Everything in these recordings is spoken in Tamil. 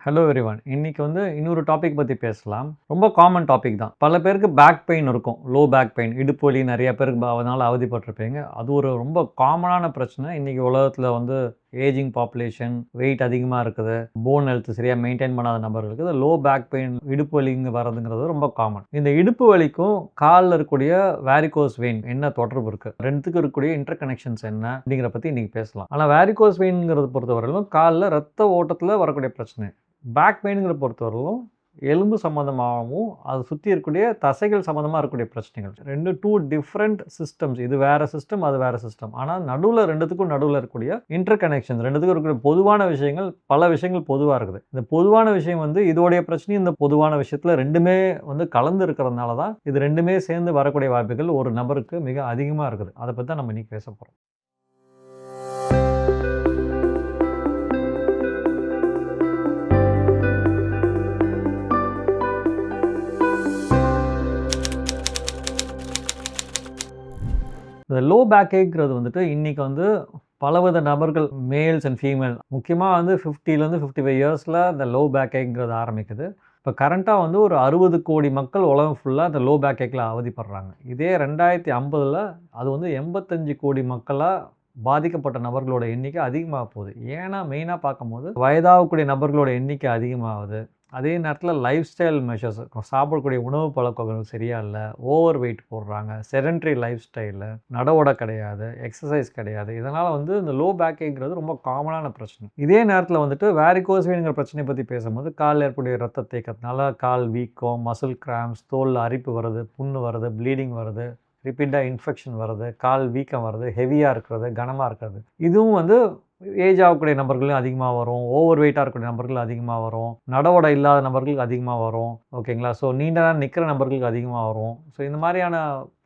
Hello everyone. இன்னைக்கு இன்னொரு டாபிக் பத்தி பேசலாம். ரொம்ப காமன் டாபிக் தான். பல பேருக்கு பேக் பெயின் இருக்கும். லோ பேக் பெயின், இடுப்பு வலி நெறைய பேருக்கு அதனால அவதிப்பட்டுருப்பீங்க. அது ஒரு ரொம்ப காமனான பிரச்சனை. இன்னைக்கு உலகத்துல ஏஜிங் பாப்புலேஷன், வெயிட் அதிகமா இருக்குது, போன் ஹெல்த் சரியா மெயின்டெயின் பண்ணாத நபர்களுக்கு லோ பேக் பெயின், இடுப்பு வலிங்க வரதுங்கிறது ரொம்ப காமன். இந்த இடுப்பு வலிக்கும் கால்ல இருக்கக்கூடிய வேரிகோஸ் வெயின் என்ன தொடர்பு இருக்கு? 2த்துக்கும் இருக்கக்கூடிய இன்டர் கனெக்ஷன்ஸ் என்ன? அப்படிங்கிறத பத்தி இன்னைக்கு பேசலாம். ஆனா வேரிகோஸ் வெயின்ங்கிறத பொறுத்தவரையிலும் கால்ல ரத்த ஓட்டத்துல வரக்கூடிய பிரச்சனை. பேக் பெயினுங்கிற பொறுத்தவரையிலும் எலும்பு சம்மந்தமாகவும் அது சுற்றி இருக்கக்கூடிய தசைகள் சம்மந்தமாக இருக்கக்கூடிய பிரச்சனைகள். 2 டிஃப்ரெண்ட் சிஸ்டம்ஸ். இது வேறு சிஸ்டம், அது வேறு சிஸ்டம். ஆனால் ரெண்டுத்துக்கும் நடுவில் இருக்கக்கூடிய இன்டர் கனெக்ஷன், ரெண்டுத்துக்கும் இருக்கக்கூடிய பொதுவான விஷயங்கள், பல விஷயங்கள் பொதுவாக இருக்குது. இந்த பொதுவான விஷயம் இதோடைய பிரச்சனையும் இந்த பொதுவான விஷயத்தில் ரெண்டுமே கலந்து இருக்கிறதுனால தான் இது ரெண்டுமே சேர்ந்து வரக்கூடிய வாய்ப்புகள் ஒரு நபருக்கு மிக அதிகமாக இருக்குது. அதை பற்றி தான் நம்ம இன்னைக்கு பேச போகிறோம். இந்த லோ பேக் ஏக்ங்கிறது இன்னைக்கு பலவித நபர்கள், மேல்ஸ் அண்ட் ஃபீமேல், முக்கியமாக 50லேருந்து 55 இயர்ஸில் இந்த லோ பேக் ஏக்ங்கிறது ஆரம்பிக்குது. இப்போ கரண்ட்டாக ஒரு 60 கோடி மக்கள் உலகம் ஃபுல்லாக இந்த லோ பேக் ஏக்கில் அவதிப்படுறாங்க. இதே 2050 அது 85 கோடி மக்களாக பாதிக்கப்பட்ட நபர்களோட எண்ணிக்கை அதிகமாக போகுது. ஏன்னா மெயினாக பார்க்கும்போது வயதாகக்கூடிய நபர்களோட எண்ணிக்கை அதிகமாகுது. அதே நேரத்தில் லைஃப் ஸ்டைல் மெஷர்ஸ், சாப்பிடக்கூடிய உணவு பழக்கங்கள் சரியா இல்லை, ஓவர் வெயிட் போடுறாங்க, செடன்ட்ரி லைஃப் ஸ்டைலு, நடவோட கிடையாது, எக்ஸசைஸ் கிடையாது. இதனால் இந்த லோ பேக் ஏக்ங்கிறது ரொம்ப காமனான பிரச்சனை. இதே நேரத்தில் வேரிகோஸ் வெயின்ங்கிற பிரச்சனையை பற்றி பேசும்போது காலில் ஏற்படைய ரத்த தேக்கத்தினால கால் வீக்கம், மசில் கிராம்ஸ், தோலில் அரிப்பு வருது, புண்ணு வருது, ப்ளீடிங் வருது, ரிப்பீட்டாக இன்ஃபெக்ஷன் வருது, கால் வீக்கம் வருது, ஹெவியாக இருக்கிறது, கனமாக இருக்கிறது. இதுவும் ஏஜ் ஆகக்கூடிய நபர்களும் அதிகமாக வரும், ஓவர் வெயிட்டாக இருக்கக்கூடிய நபர்கள் அதிகமாக வரும், நடவடை இல்லாத நபர்களுக்கு அதிகமாக வரும். ஓகேங்களா? ஸோ நீண்ட நேரம் நிற்கிற நபர்களுக்கு அதிகமாக வரும். ஸோ இந்த மாதிரியான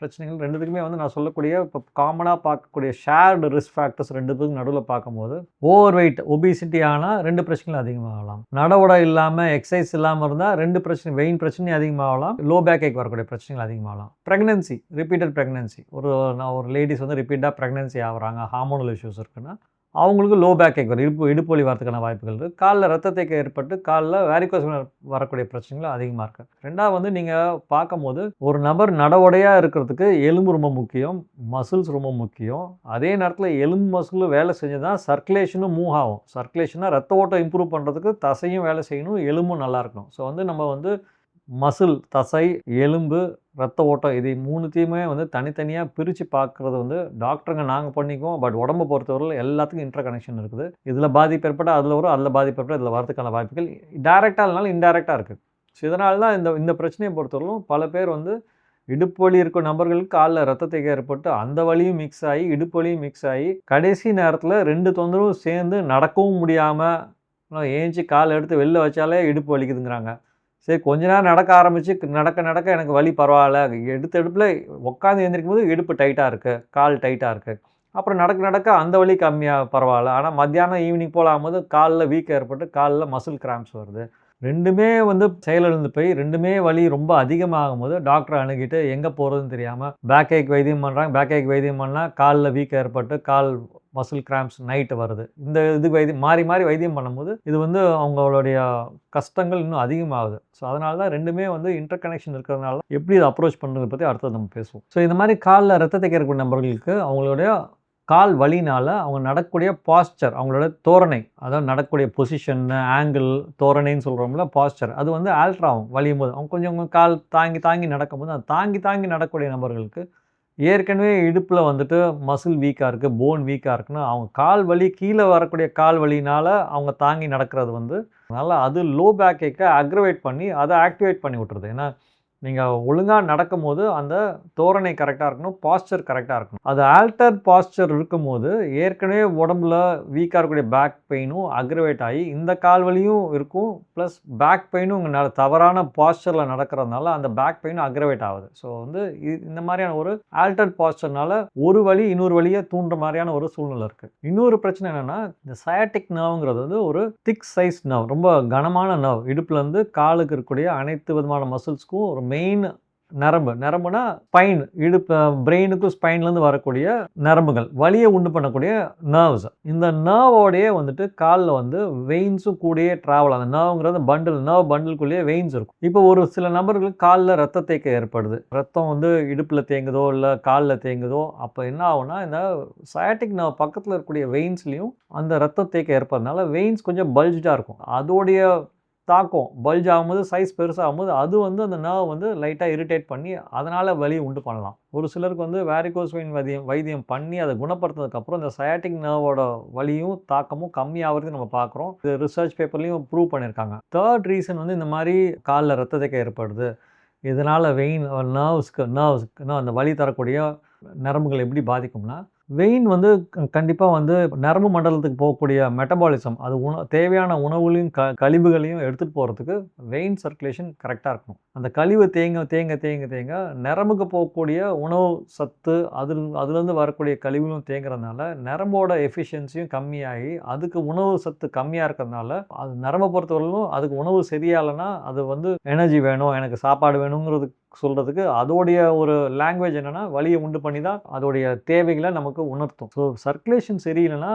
பிரச்சனைகள் ரெண்டுத்துக்குமே நான் சொல்லக்கூடிய இப்போ காமனாக பார்க்கக்கூடிய ஷேர்டு ரிஸ்க் ஃபேக்டர்ஸ் ரெண்டுத்துக்கும் நடுவில் பார்க்கும்போது ஓவர் வெயிட், ஒபிசிட்டி ஆனால் 2 பிரச்சனைகள் அதிகமாகலாம். நடவடை இல்லாமல், எக்ஸசைஸ் இல்லாமல் இருந்தால் 2 பிரச்சனை, வெயின் பிரச்சனை அதிகமாகலாம், லோ பேக் ஏக் வரக்கூடிய பிரச்சனைகள் அதிகமாகலாம். ப்ரெக்னன்சி, ரிப்பீட்டட் ப்ரெக்னன்சி, ஒரு லேடிஸ் ரிப்பீட்டாக ப்ரெக்னன்சி ஆகுறாங்க, ஹார்மோனல் இஷ்யூஸ் இருக்குன்னா அவங்களுக்கு லோ பேக் ஏக் வரும், இடுப்பு வலி வரதுக்கான வாய்ப்புகள் இருக்குது. காலில் ரத்த தேக்கம் ஏற்பட்டு காலில் வேரிகோஸ் வரக்கூடிய பிரச்சனைகள் அதிகமாக இருக்குது. ரெண்டாவது நீங்கள் பார்க்கும்போது ஒரு நபர் நடவடையாக இருக்கிறதுக்கு எலும்பு ரொம்ப முக்கியம், மசில்ஸ் ரொம்ப முக்கியம். அதே நேரத்தில் எலும்பு மசிலும் வேலை செஞ்சு தான் சர்க்குலேஷனும் மூவ் ஆகும். சர்க்குலேஷனாக ரத்த ஓட்டம் இம்ப்ரூவ் பண்ணுறதுக்கு தசையும் வேலை செய்யணும், எலும்பும் நல்லா இருக்கணும். ஸோ நம்ம மசில், தசை, எலும்பு, ரத்த ஓட்டம், இது 3த்தையுமே தனித்தனியாக பிரித்து பார்க்குறது டாக்டருங்க நாங்கள் பண்ணிக்குவோம். பட் உடம்பை பொறுத்தவரையில் எல்லாத்துக்கும் இன்டர் கனெக்ஷன் இருக்குது. இதில் பாதிப்பு ஏற்பட்டால் அதில் வரும், அதில் பாதிப்பு ஏற்பட்டால் இதில் வரதுக்கான வாய்ப்புகள் டைரெக்டாக இல்லைனாலும் இன்டைரக்டாக இருக்குது. ஸோ இதனால தான் இந்த பிரச்சனையை பொறுத்தவரையிலும் பல பேர் இடுப்பு வலி இருக்கும் நபர்களுக்கு காலில் ரத்த தேக்கம் ஏற்பட்டு அந்த வலியும் மிக்ஸ் ஆகி, இடுப்பு வலியும் மிக்ஸ் ஆகி, கடைசி நேரத்தில் 2 தொந்தரவும் சேர்ந்து நடக்கவும் முடியாமல் ஏஞ்சி கால் எடுத்து வெளில வச்சாலே இடுப்பு வலிக்குதுங்கிறாங்க. சரி, கொஞ்ச நேரம் நடக்க ஆரம்பித்து நடக்க எனக்கு வலி பரவாயில்ல, எடுப்பில் உட்காந்து எழுந்திரிக்கும் போது இடுப்பு டைட்டாக இருக்குது, கால் டைட்டாக இருக்குது. அப்புறம் நடக்க அந்த வலி கம்மியாக பரவாயில்ல. ஆனால் மத்தியானம் ஈவினிங் போல் ஆகும்போது காலில் வீக்கம் ஏற்பட்டு காலில் மசில் கிராம்ஸ் வருது. ரெண்டுமே செயலிழந்து போய் ரெண்டுமே வலி ரொம்ப அதிகமாகும்போது டாக்டரை அணுகிட்டு எங்கே போகிறதுன்னு தெரியாமல் பேக் ஏக் வைத்தியம் பண்ணுறாங்க. பேக் ஏக் வைத்தியம் பண்ணால் காலில் வீக்கம் ஏற்பட்டு கால் மசில் கிராம்ப்ஸ் நைட்டு வருது. இது வைத்தியம் மாறி வைத்தியம் பண்ணும்போது இது அவங்களுடைய கஷ்டங்கள் இன்னும் அதிகமாகுது. ஸோ அதனால தான் ரெண்டுமே இன்டர் கனெக்ஷன் இருக்கிறதுனால எப்படி இதை அப்ரோச் பண்ணுறதை பற்றி அடுத்தது நம்ம பேசுவோம். ஸோ இந்த மாதிரி காலில் ரத்த தேக்கம் ஏற்பட்ட நபர்களுக்கு அவங்களுடைய கால் வலினால் அவங்க நடக்கக்கூடிய பாஸ்டர், அவங்களோட தோரணை, அதாவது நடக்கக்கூடிய பொசிஷன், ஆங்கிள், தோரணைன்னு சொல்கிறோம்ல, பாஸ்டர், அது ஆல்ட்ரு ஆகும் வலியும் போது. அவங்க கொஞ்சம் கால் தாங்கி நடக்கும்போது அந்த தாங்கி நடக்கக்கூடிய நபர்களுக்கு ஏற்கனவே இடுப்பில் மசில் வீக்காக இருக்குது, போன் வீக்காக இருக்குன்னா அவங்க கால் வலி, கீழே வரக்கூடிய கால் வலினால் அவங்க தாங்கி நடக்கிறது அதனால் அது லோ பேக் ஏக்கை அக்ரவேட் பண்ணி அதை ஆக்டிவேட் பண்ணி விட்டுருது. ஏன்னா நீங்கள் ஒழுங்காக நடக்கும்போது அந்த தோரணை கரெக்டாக இருக்கணும், பாஸ்டர் கரெக்டாக இருக்கணும். அது ஆல்டர் பாஸ்டர் இருக்கும்போது ஏற்கனவே உடம்புல வீக்காக இருக்கக்கூடிய பேக் பெயினும் அக்ரவேட் ஆகி இந்த கால் வலியும் இருக்கும், ப்ளஸ் பேக் பெயினும் உங்கள் தவறான பாஸ்டரில் நடக்கிறதுனால அந்த பேக் பெயினும் அக்ரவேட் ஆகுது. ஸோ இந்த மாதிரியான ஒரு ஆல்டர் பாஸ்டர்னால ஒரு வலி இன்னொரு வலியை தூண்டுற மாதிரியான ஒரு சூழ்நிலை இருக்குது. இன்னொரு பிரச்சனை என்னென்னா, இந்த சயாட்டிக் நர்வுங்கிறது ஒரு திக் சைஸ் நர்வ், ரொம்ப கனமான நர்வ். இடுப்புலேருந்து காலுக்கு இருக்கக்கூடிய அனைத்து விதமான மசில்ஸ்க்கும் ஒரு மெயின் நரம்புனா ஸ்பைன், இடுப்பு பிரெயினுக்கும் ஸ்பைன்லேருந்து வரக்கூடிய நரம்புகள், வலியை உண்டு பண்ணக்கூடிய நர்வ்ஸ். இந்த நர்வோடையே வந்துட்டு காலில் வந்து வெயின்ஸும் கூடயே ட்ராவல், அந்த நர்வ்ங்கிறது நர்வ் பண்டிலுக்குள்ளேயே வெயின்ஸ் இருக்கும். இப்போ ஒரு சில நபர்களுக்கு காலில் ரத்த தேக்கம் ஏற்படுது, ரத்தம் வந்து இடுப்பில் தேங்குதோ இல்லை காலில் தேங்குதோ, அப்போ என்ன ஆகும்னா இந்த சயாட்டிக் நர்வ் பக்கத்தில் இருக்கக்கூடிய வெயின்ஸ்லையும் அந்த ரத்த தேக்கம் ஏற்படுறதுனால வெயின்ஸ் கொஞ்சம் பல்ஜாக இருக்கும். அதோடைய தாக்கம் பல்ஜ் ஆகும்போது, சைஸ் பெருசாகும்போது அது வந்து அந்த நர்வ் வந்து லைட்டாக இரிட்டேட் பண்ணி அதனால் வலி உண்டு பண்ணலாம். ஒரு சிலருக்கு வந்து வேரிகோஸ் வெயின் வைத்தியம் பண்ணி அதை குணப்படுத்தினதுக்கப்புறம் இந்த சயாட்டிக் நர்வோட வலியும் தாக்கமும் கம்மியாகிறது நம்ம பார்க்குறோம். இது ரிசர்ச் பேப்பர்லேயும் ப்ரூவ் பண்ணியிருக்காங்க. தேர்ட் ரீசன் வந்து இந்த மாதிரி காலில் ரத்த தேக்கம் ஏற்படுது, இதனால் நர்வ்ஸ்க்கு அந்த வலி தரக்கூடிய நரம்புகள் எப்படி பாதிக்கும்னா, வெயின் வந்து கண்டிப்பாக வந்து நரம்பு மண்டலத்துக்கு போகக்கூடிய மெட்டபாலிசம், அது தேவையான உணவுகளையும் கழிவுகளையும் எடுத்துகிட்டு போகிறதுக்கு வெயின் சர்க்குலேஷன் கரெக்டாக இருக்கணும். அந்த கழிவு தேங்க நரம்புக்கு போகக்கூடிய உணவு சத்து அதுலேருந்து வரக்கூடிய கழிவுகளும் தேங்குறதுனால நரம்போட எஃபிஷியன்சியும் கம்மியாகி அதுக்கு உணவு சத்து கம்மியாக இருக்கிறதுனால அது நரம்பை பொறுத்தவரையிலும் அதுக்கு உணவு சரியாகலைன்னா அது வந்து எனர்ஜி வேணும், எனக்கு சாப்பாடு வேணுங்கிறது சொல்கிறதுக்கு அதோடைய ஒரு லாங்குவேஜ் என்னென்னா வலியை உண்டு பண்ணி தான் அதோடைய தேவைகளை நமக்கு உணர்த்தும். ஸோ சர்க்குலேஷன் சரியில்லைன்னா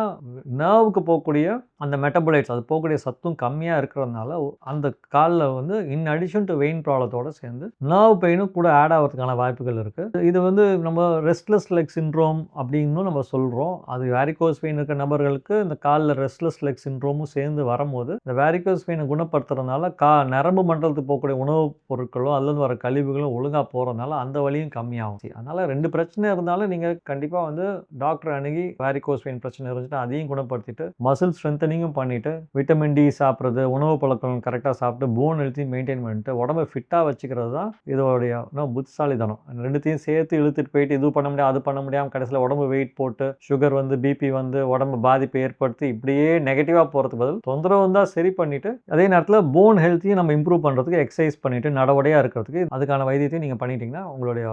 நர்வுக்கு போகக்கூடிய அந்த மெட்டபாலைட்ஸ், அது போகக்கூடிய சத்தும் கம்மியாக இருக்கிறதுனால அந்த காலில் வந்து இன் அடிஷன் டு வெயின் ப்ராப்ளத்தோடு சேர்ந்து நர்வ் பெயினும் கூட ஆட் ஆகிறதுக்கான வாய்ப்புகள் இருக்குது. இது வந்து நம்ம ரெஸ்ட்லெஸ் லெக் சிண்ட்ரோம் அப்படின்னு நம்ம சொல்கிறோம். அது வேரிகோஸ் வெயின் இருக்கிற நபர்களுக்கு இந்த காலில் ரெஸ்ட்லெஸ் லெக் சிண்ட்ரோமும் சேர்ந்து வரும்போது இந்த வேரிகோஸ் வெயினை குணப்படுத்துறதுனால நரம்பு மண்டலத்துக்கு போகக்கூடிய உணவுப் பொருட்களும் அதுலேருந்து வர கழிவுகளும் ஒழுங்காக போகிறதுனால அந்த வலியும் கம்மியாகும். அதனால் 2 பிரச்சனை இருந்தாலும் நீங்கள் கண்டிப்பாக வந்து டாக்டர் அணுகி வேரிகோஸ் வெயின் பிரச்சனை இருந்துச்சுன்னா அதையும் குணப்படுத்திட்டு மசில் ஸ்ட்ரென்தனிங்கும் பண்ணிவிட்டு விட்டமின் டி சாப்பிட்றது, உணவு பழக்கம் கரெக்டாக சாப்பிட்டு போன் ஹெல்த்தையும் மெயின்டைன் பண்ணிட்டு உடம்பை ஃபிட்டாக வச்சுக்கிறது தான் இதோடைய புத்திசாலித்தனம். 2த்தையும் சேர்த்து இழுத்துட்டு போயிட்டு இது பண்ண முடியாது அது பண்ண முடியாமல் கடைசியில் உடம்பு வெயிட் போட்டு சுகர் வந்து பிபி வந்து உடம்பு பாதிப்பை ஏற்படுத்தி இப்படியே நெகட்டிவாக போகிறதுக்கு பதில் தொந்தரவு இருந்தால் சரி பண்ணிவிட்டு அதே நேரத்தில் போன் ஹெல்த்தையும் நம்ம இம்ப்ரூவ் பண்ணுறதுக்கு எக்ஸசைஸ் பண்ணிவிட்டு நடவடியாக இருக்கிறதுக்கு அதுக்கான வைத்தியத்தையும் நீங்கள் பண்ணிட்டீங்கன்னா உங்களுடைய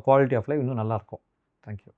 குவாலிட்டி ஆஃப் லைஃப் இன்னும் நல்லாயிருக்கும். தேங்க்யூ.